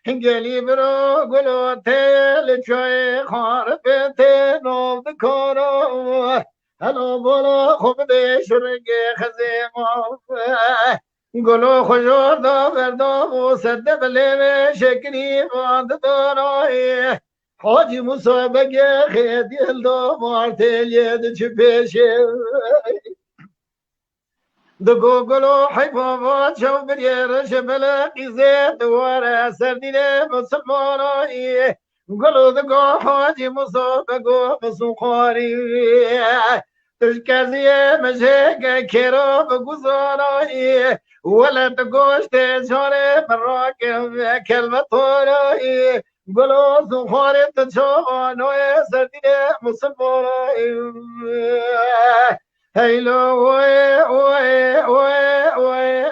گلی برو گلو تل چای خار پته نو دکارو هلو بولو خوب ده شرگه خزه ما گلو خوشو دا بردا و سده بله شکری باند دارای حاجی موسی بگه خیلی دل مارتل ید چه پیشه د گوگلو حیفاوات شو بریر شبل قیزه دواره سردین مسلمانایی گلو دگو حاجی موسی بگو مسوخاری تشکزی مشه کرو بگذارایی ولد گوشت جاره براک کلمه تورایی گلو سوخاری تچوانوی سردین مسلمانایی هیلو اوه اوه اوه اوه